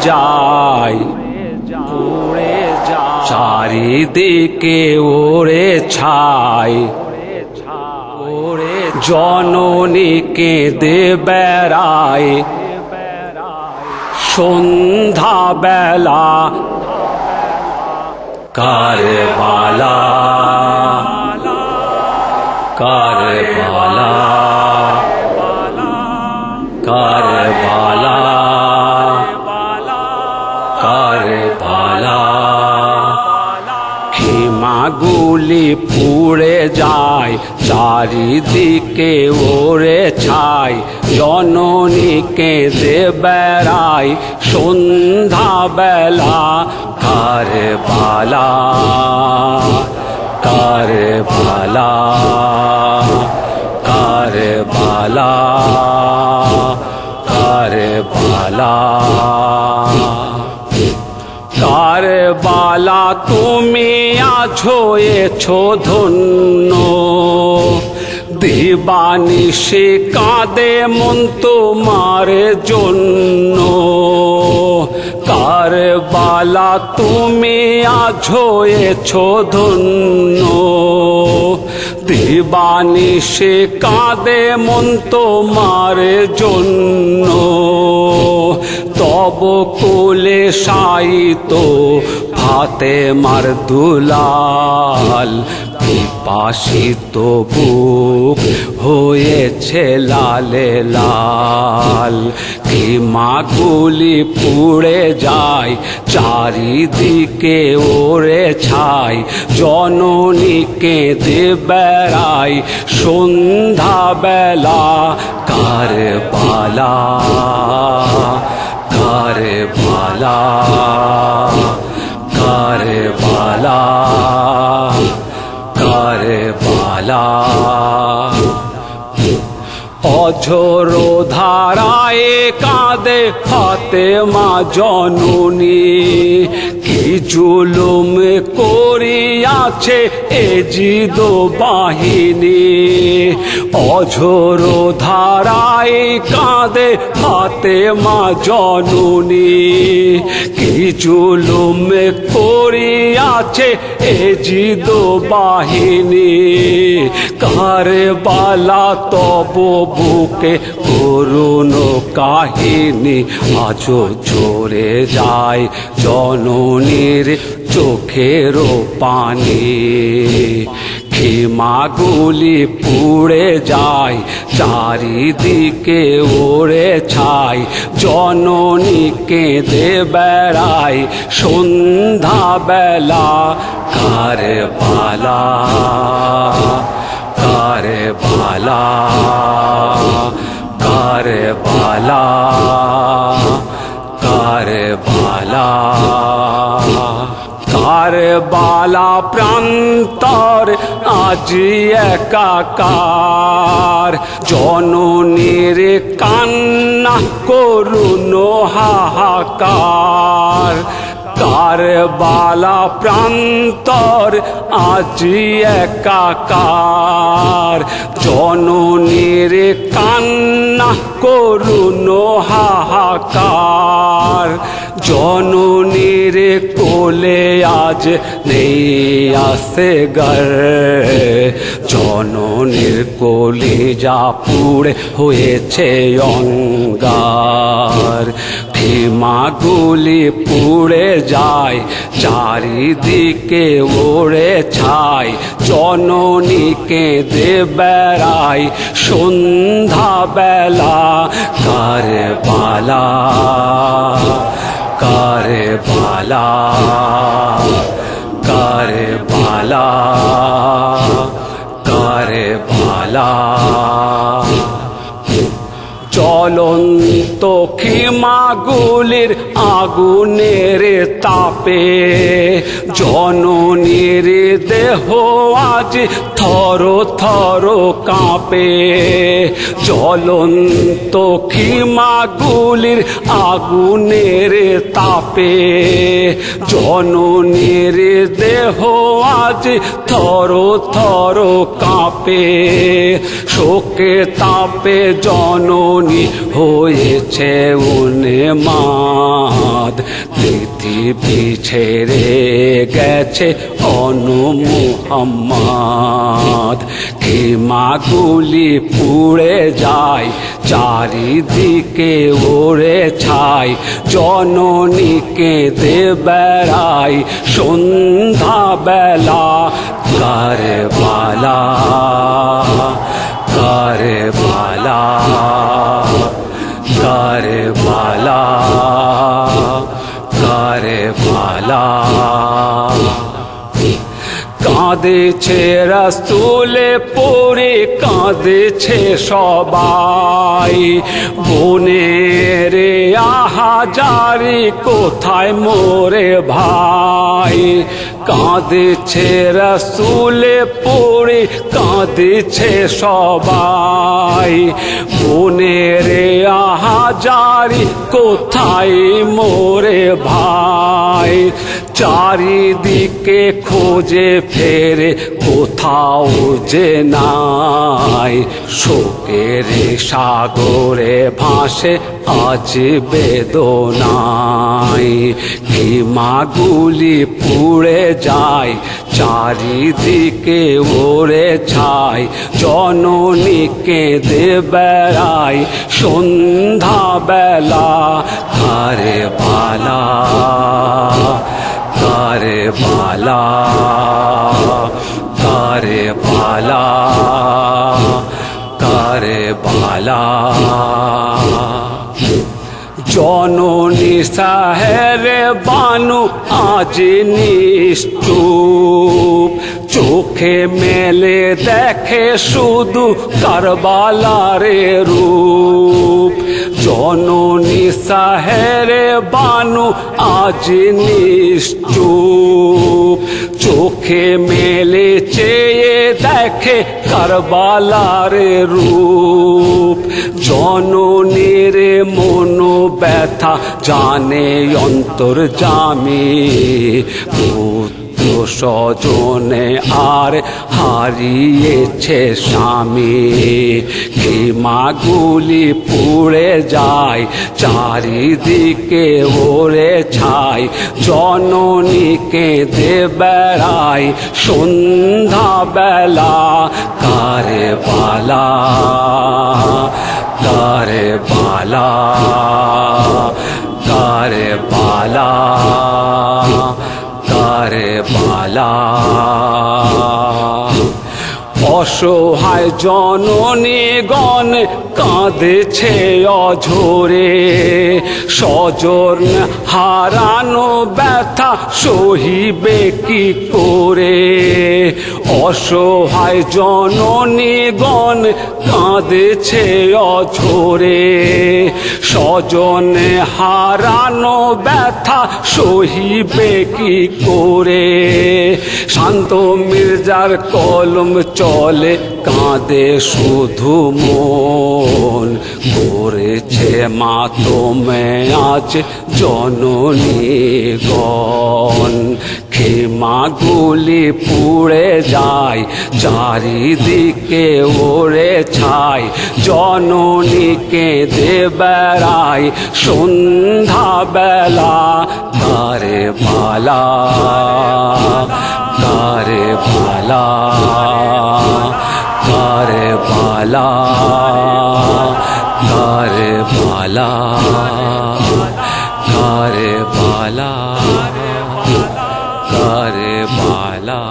যায়, চারিদিকে ওরে ছাই, জননীকে দে বেড়ায় সন্ধ্যা বেলা কারবালা, কারবালা, কারবালা, কারবালা। খেমাগুলি পুড়ে যায়, চারিদিকে ওরে ছাই, জননীকে দে বেড়ায় সন্ধ্যা বেলা কারবালা, কারবালা, কারবালা, কারবালা। কারবালা তুমি আছো এছো ধন্য, দিবানিশি কাঁদে মন তোমার জন্য। কারবালা তুমি আছো এছো ধন্য, দিবানিশি কাঁদে মন তোমার জন্য। তব কোলে শায়িত ফাতেমার দুলাল, পিপাসিত বুক হয়েছে লালে লাল। খেমাগুলি পুড়ে যায়, চারিদিকে ওরে ছাই, জননীকে দে বেড়ায় সন্ধ্যা বেলা কারবালা, কারবালা, কারবালা, কারবালা। অঝোর ধারায় কাঁদে ফাতেমা জননী, কি জুলুম করিয়াছে এজিদ বাহিনী। অঝোর ধারায় কাঁদে ফাতেমা জননী, কি জুলুম করিয়াছে এজিদ বাহিনী। কারবালা তব বুকে করুণ কাহিনী, আজও ঝরে যায় জননীর চোখের পানি। খেমাগুলি পুড়ে যায়, চারিদিকে ওরে ছাই, জননীকে দে বেড়ায় সন্ধ্যা বেলা কারবালা, কারবালা, কারবালা, কারবালা। কারবালা প্রান্তর আজ একাকার, জননীর কান্না করুণ হাহাকার। কারবালা প্রান্তর আজ একাকার, জননীর কান্না করুণ হাহাকার। জননীর কোলে আজ নেই আসগর, জননীর কলিজা পুড়ে হয়েছে অঙ্গার। খেমাগুলি পুড়ে যায়, চারিদিকে ওরে ছাই, জননীকে দে বেড়ায় সন্ধ্যা বেলা কারবালা, কারবালা, কারবালা, কারবালা। জ্বলন্ত খেমাগুলির আগুনের তাপে, জননীর দেহ আজ থর থর কাঁপে, জ্বলন্ত খিমাগুলির আগুনের তাপে। জননীর দেহ আজ থর থর কাঁপে, শোকে তাপে জননী হয়েছে উন্মাদ। পৃথিবী ছেড়ে গেছে অনু মুহাম্মদ। খিমাগুলি পুড়ে যায়, চারিদিকে ওরে ছাই, জননী কেঁদে বেড়ায় সন্ধ্যা বেলা। কারবালা কারবালা কারবালা কারবালা। কাঁদেছে রাসূলে পড়ে, কাঁদেছে সবাই। বোনের আহাজারি কোথায় মোরে ভাই? কাঁদেছে রাসূলে পড়ে, কাঁদেছে সবাই। বোনের আহাজারি কোথায় মোরে ভাই? চারিদিকে খোঁজে ফেরে কোথাও যে নাই, শোকের সাগরে ভাসে আজ বেদনায়। খিমাগুলি পুড়ে যায়, চারিদিকে ওরে ছাই, জননী কেঁদে বেড়ায় সন্ধ্যা বেলা। কারবালা কারবালা কারবালা কারবালা। জননী সাহেরে বানু আজ নিশ্চুপ, চোখে মেলে দেখে শুধু কারবালারে রূপ। জননী সাহেরে বানু আজ নিশ্চুপ, চোখে মেলে চেয়ে দেখে কারবালারে রূপ। জননীর মন ব্যথা জানে অন্তর্যামী, পুত্র স্বজনে আর হারিয়েছে স্বামী। খিমাগুলি পুড়ে যায়, চারিদিকে ওরে ছাই, জননী কেঁদে বেড়ায় সন্ধ্যা বেলা। কারবালা কারবালা কারবালা কারবালা। অসহায় জননীগণ কাঁদেছে অঝরে, স্বজন হারানো ব্যথা সহিবে কি করে? অসহায় জননীগণ কাঁদেছে অঝরে, স্বজন হারানো ব্যথা সহিবে কি করে? শান্ত মির্জার কলম চলে, কাঁদে শুধু মন, করেছে মাতমে আজ জননীগণ। খিমাগুলি পুড়ে যায়, চারিদিকে ওরে ছাই, জননী কেঁদে বেড়ায় সন্ধ্যা বেলা। কারবালা কারবালা কারবালা কারবালা কারবালা কারবালা।